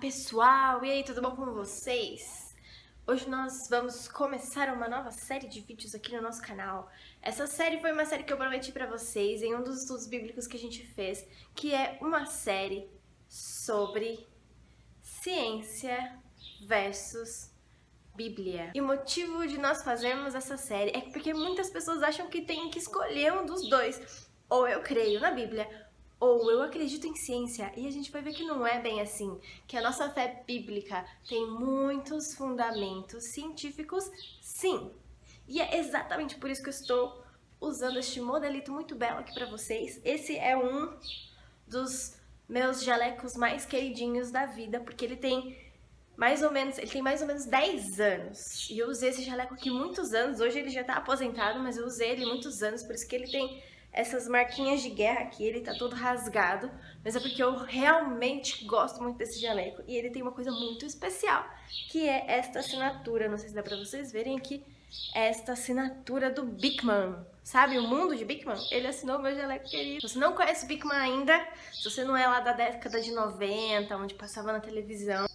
pessoal! E aí, tudo bom com vocês? Hoje nós vamos começar uma nova série de vídeos aqui no nosso canal. Essa série foi uma série que eu prometi pra vocês em um dos estudos bíblicos que a gente fez, que é uma série sobre ciência versus Bíblia. E o motivo de nós fazermos essa série é porque muitas pessoas acham que tem que escolher um dos dois. Ou eu creio na Bíblia, ou eu acredito em ciência, e a gente vai ver que não é bem assim, que a nossa fé bíblica tem muitos fundamentos científicos, sim. E é exatamente por isso que eu estou usando este modelito muito belo aqui pra vocês. Esse é um dos meus jalecos mais queridinhos da vida, porque ele tem mais ou menos 10 anos. E eu usei esse jaleco aqui muitos anos, hoje ele já tá aposentado, mas eu usei ele muitos anos, por isso que ele tem essas marquinhas de guerra aqui, ele tá todo rasgado, mas é porque eu realmente gosto muito desse jaleco. E ele tem uma coisa muito especial, que é esta assinatura, não sei se dá pra vocês verem aqui, esta assinatura do Bigman. Sabe o mundo de Bigman? Ele assinou o meu jaleco querido. Se você não conhece o Bigman ainda, se você não é lá da década de 90, onde passava na televisão,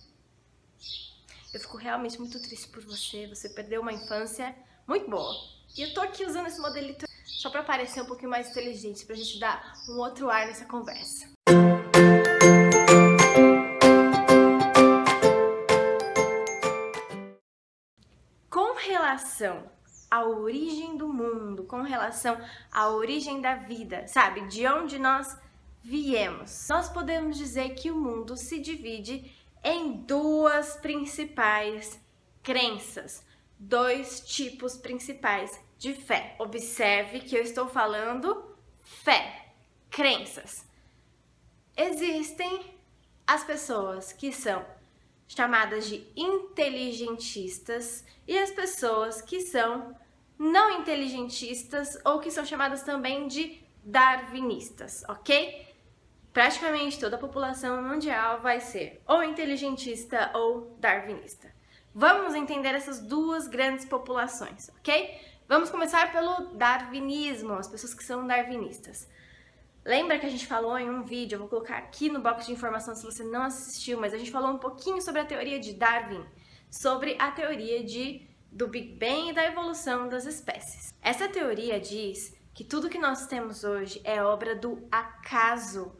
eu fico realmente muito triste por você, você perdeu uma infância muito boa. E eu tô aqui usando esse modelito só pra parecer um pouquinho mais inteligente, pra gente dar um outro ar nessa conversa. Com relação à origem do mundo, com relação à origem da vida, sabe? De onde nós viemos, nós podemos dizer que o mundo se divide em duas principais crenças, dois tipos principais de fé. Observe que eu estou falando fé, crenças. Existem as pessoas que são chamadas de inteligentistas e as pessoas que são não inteligentistas ou que são chamadas também de darwinistas, ok? Praticamente toda a população mundial vai ser ou inteligentista ou darwinista. Vamos entender essas duas grandes populações, ok? Vamos começar pelo darwinismo, as pessoas que são darwinistas. Lembra que a gente falou em um vídeo, eu vou colocar aqui no box de informação se você não assistiu, mas a gente falou um pouquinho sobre a teoria de Darwin, sobre a teoria do Big Bang e da evolução das espécies. Essa teoria diz que tudo que nós temos hoje é obra do acaso,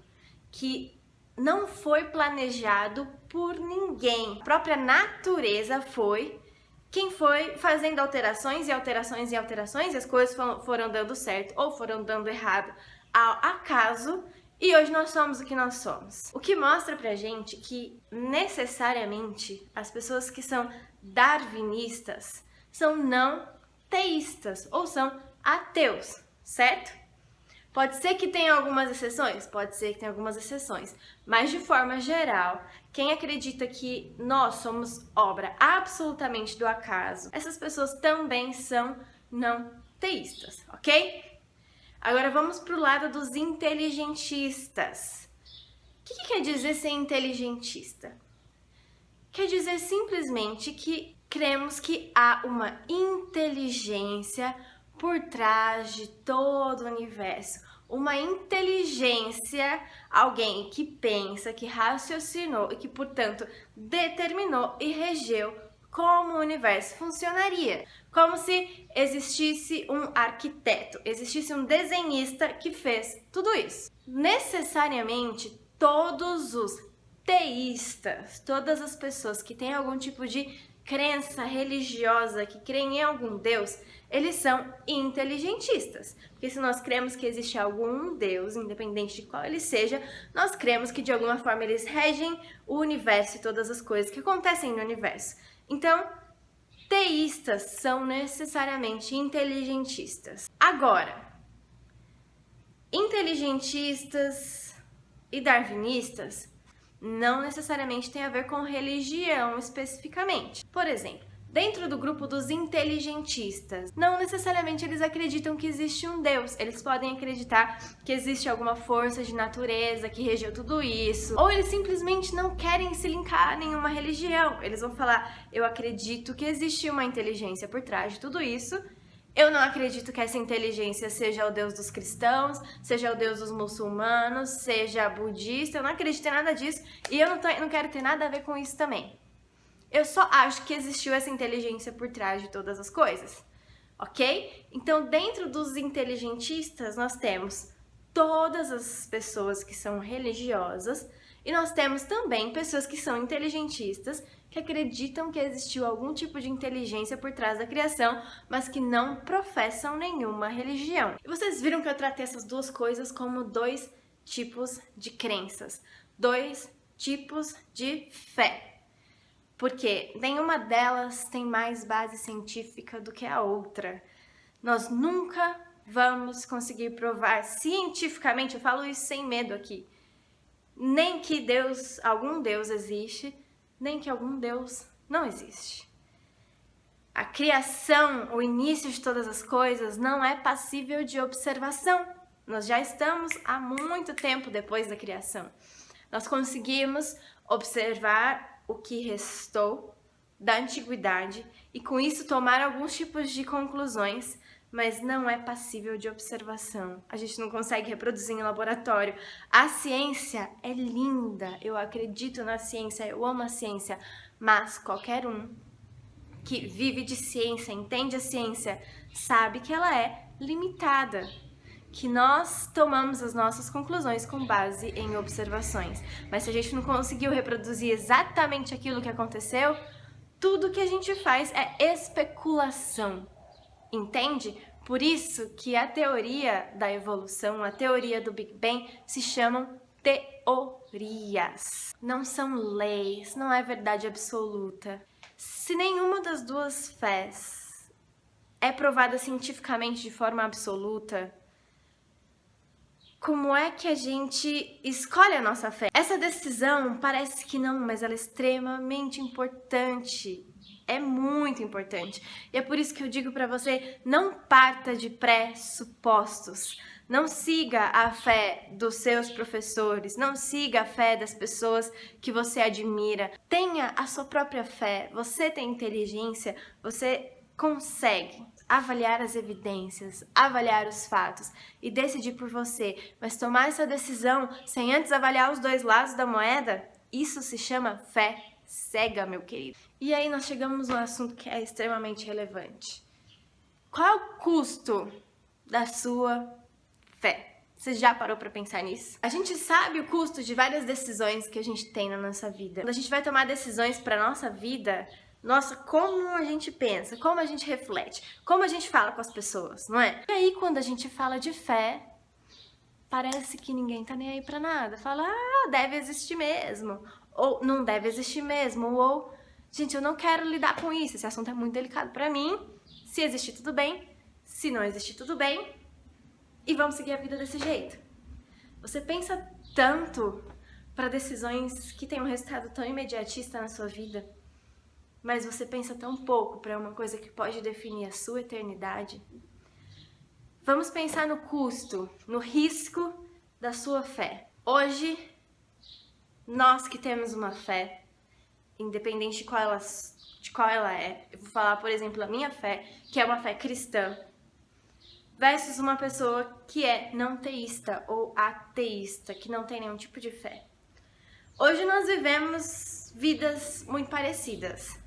que não foi planejado por ninguém. A própria natureza foi quem foi fazendo alterações e alterações e alterações, e as coisas foram dando certo ou foram dando errado ao acaso, e hoje nós somos o que nós somos. O que mostra pra gente que necessariamente as pessoas que são darwinistas são não teístas ou são ateus, certo? Pode ser que tenha algumas exceções? Pode ser que tenha algumas exceções, mas de forma geral, quem acredita que nós somos obra absolutamente do acaso, essas pessoas também são não teístas, ok? Agora vamos pro lado dos inteligentistas. O que quer dizer ser inteligentista? Quer dizer simplesmente que cremos que há uma inteligência por trás de todo o universo. Uma inteligência, alguém que pensa, que raciocinou e que, portanto, determinou e regeu como o universo funcionaria. Como se existisse um arquiteto, existisse um desenhista que fez tudo isso. Necessariamente, todos os teístas, todas as pessoas que têm algum tipo de crença religiosa, que creem em algum Deus, eles são inteligentistas. Porque se nós cremos que existe algum Deus, independente de qual ele seja, nós cremos que de alguma forma eles regem o universo e todas as coisas que acontecem no universo. Então, teístas são necessariamente inteligentistas. Agora, inteligentistas e darwinistas não necessariamente tem a ver com religião especificamente. Por exemplo, dentro do grupo dos inteligentistas, não necessariamente eles acreditam que existe um Deus. Eles podem acreditar que existe alguma força de natureza que regeu tudo isso. Ou eles simplesmente não querem se linkar a nenhuma religião. Eles vão falar, eu acredito que existe uma inteligência por trás de tudo isso Eu não acredito que essa inteligência seja o Deus dos cristãos, seja o Deus dos muçulmanos, seja budista. Eu não acredito em nada disso e eu não quero ter nada a ver com isso também. Eu só acho que existiu essa inteligência por trás de todas as coisas, ok? Então, dentro dos inteligentistas, nós temos todas as pessoas que são religiosas e nós temos também pessoas que são inteligentistas, que acreditam que existiu algum tipo de inteligência por trás da criação, mas que não professam nenhuma religião. E vocês viram que eu tratei essas duas coisas como dois tipos de crenças, dois tipos de fé. Porque nenhuma delas tem mais base científica do que a outra. Nós nunca vamos conseguir provar cientificamente, eu falo isso sem medo aqui, nem que algum Deus existe, nem que algum Deus não existe. A criação, o início de todas as coisas, não é passível de observação. Nós já estamos há muito tempo depois da criação. Nós conseguimos observar o que restou da antiguidade e com isso tomar alguns tipos de conclusões, mas não é passível de observação. A gente não consegue reproduzir em laboratório. A ciência é linda, eu acredito na ciência, eu amo a ciência, mas qualquer um que vive de ciência, entende a ciência, sabe que ela é limitada, que nós tomamos as nossas conclusões com base em observações. Mas se a gente não conseguiu reproduzir exatamente aquilo que aconteceu, tudo que a gente faz é especulação, entende? Por isso que a teoria da evolução, a teoria do Big Bang, se chamam teorias. Não são leis, não é verdade absoluta. Se nenhuma das duas fés é provada cientificamente de forma absoluta, como é que a gente escolhe a nossa fé? Essa decisão parece que não, mas ela é extremamente importante. É muito importante. E é por isso que eu digo para você, não parta de pressupostos. Não siga a fé dos seus professores, não siga a fé das pessoas que você admira. Tenha a sua própria fé. Você tem inteligência, você consegue avaliar as evidências, avaliar os fatos e decidir por você. Mas tomar essa decisão sem antes avaliar os dois lados da moeda, isso se chama fé cega, meu querido. E aí nós chegamos no assunto que é extremamente relevante. Qual é o custo da sua fé? Você já parou para pensar nisso? A gente sabe o custo de várias decisões que a gente tem na nossa vida. Quando a gente vai tomar decisões para nossa vida, nossa, como a gente pensa, como a gente reflete, como a gente fala com as pessoas, não é? E aí, quando a gente fala de fé, parece que ninguém tá nem aí pra nada. Fala, deve existir mesmo, ou não deve existir mesmo, ou, gente, eu não quero lidar com isso, esse assunto é muito delicado pra mim. Se existir, tudo bem. Se não existir, tudo bem. E vamos seguir a vida desse jeito. Você pensa tanto para decisões que têm um resultado tão imediatista na sua vida, mas você pensa tão pouco para uma coisa que pode definir a sua eternidade. Vamos pensar no custo, no risco da sua fé. Hoje, nós que temos uma fé, independente de qual ela é, eu vou falar, por exemplo, a minha fé, que é uma fé cristã, versus uma pessoa que é não teísta ou ateísta, que não tem nenhum tipo de fé. Hoje nós vivemos vidas muito parecidas.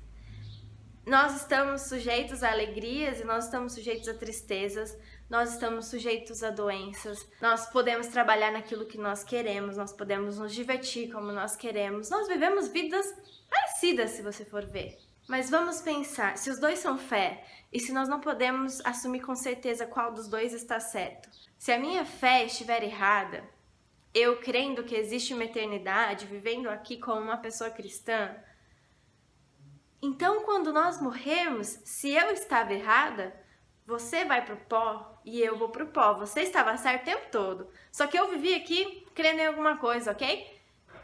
Nós estamos sujeitos a alegrias e nós estamos sujeitos a tristezas, nós estamos sujeitos a doenças, nós podemos trabalhar naquilo que nós queremos, nós podemos nos divertir como nós queremos, nós vivemos vidas parecidas se você for ver. Mas vamos pensar, se os dois são fé e se nós não podemos assumir com certeza qual dos dois está certo, se a minha fé estiver errada, eu crendo que existe uma eternidade, vivendo aqui como uma pessoa cristã, então, quando nós morrermos, se eu estava errada, você vai pro pó e eu vou pro pó. Você estava certo o tempo todo. Só que eu vivi aqui crendo em alguma coisa, ok?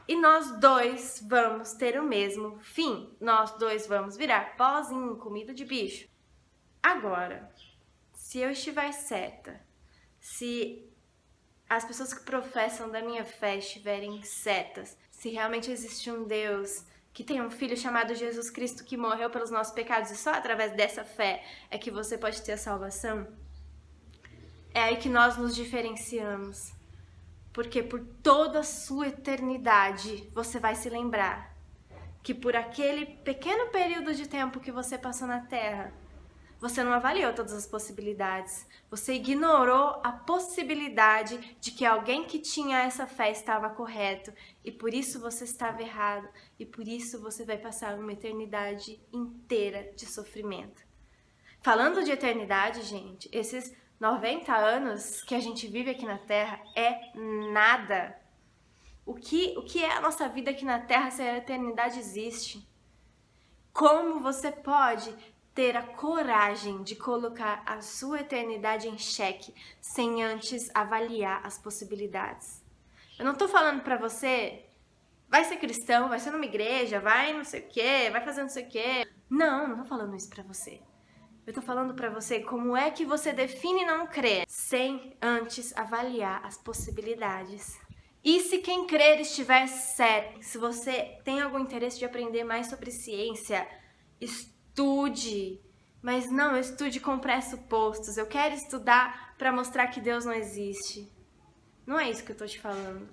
E nós dois vamos ter o mesmo fim. Nós dois vamos virar pozinho, comida de bicho. Agora, se eu estiver certa, se as pessoas que professam da minha fé estiverem certas, se realmente existe um Deus que tem um filho chamado Jesus Cristo que morreu pelos nossos pecados e só através dessa fé é que você pode ter a salvação, é aí que nós nos diferenciamos. Porque por toda a sua eternidade você vai se lembrar que por aquele pequeno período de tempo que você passou na Terra, você não avaliou todas as possibilidades. Você ignorou a possibilidade de que alguém que tinha essa fé estava correto. E por isso você estava errado. E por isso você vai passar uma eternidade inteira de sofrimento. Falando de eternidade, gente, esses 90 anos que a gente vive aqui na Terra é nada. O que é a nossa vida aqui na Terra se a eternidade existe? Como você pode ter a coragem de colocar a sua eternidade em xeque sem antes avaliar as possibilidades? Eu não tô falando pra você, vai ser cristão, vai ser numa igreja, vai não sei o quê, vai fazer não sei o quê. Não tô falando isso pra você. Eu tô falando pra você como é que você define não crer sem antes avaliar as possibilidades. E se quem crer estiver certo, se você tem algum interesse de aprender mais sobre ciência, estude, mas não estude com pressupostos. Eu quero estudar para mostrar que Deus não existe. Não é isso que eu tô te falando.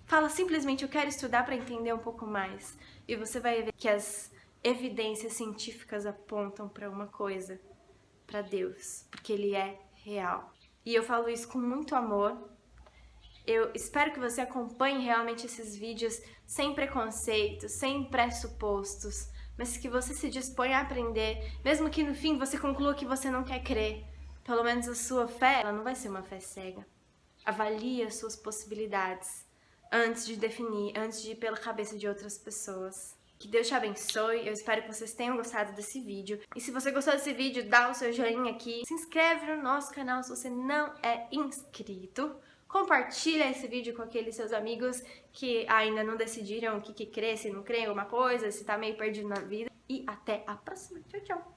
Fala simplesmente, eu quero estudar para entender um pouco mais. E você vai ver que as evidências científicas apontam para uma coisa, para Deus, porque Ele é real. E eu falo isso com muito amor. Eu espero que você acompanhe realmente esses vídeos sem preconceitos, sem pressupostos, mas que você se disponha a aprender, mesmo que no fim você conclua que você não quer crer. Pelo menos a sua fé, ela não vai ser uma fé cega. Avalie as suas possibilidades antes de definir, antes de ir pela cabeça de outras pessoas. Que Deus te abençoe, eu espero que vocês tenham gostado desse vídeo. E se você gostou desse vídeo, dá o seu joinha aqui. Se inscreve no nosso canal se você não é inscrito. Compartilha esse vídeo com aqueles seus amigos que ainda não decidiram o que crê, se não crê em alguma coisa, se tá meio perdido na vida. E até a próxima. Tchau, tchau!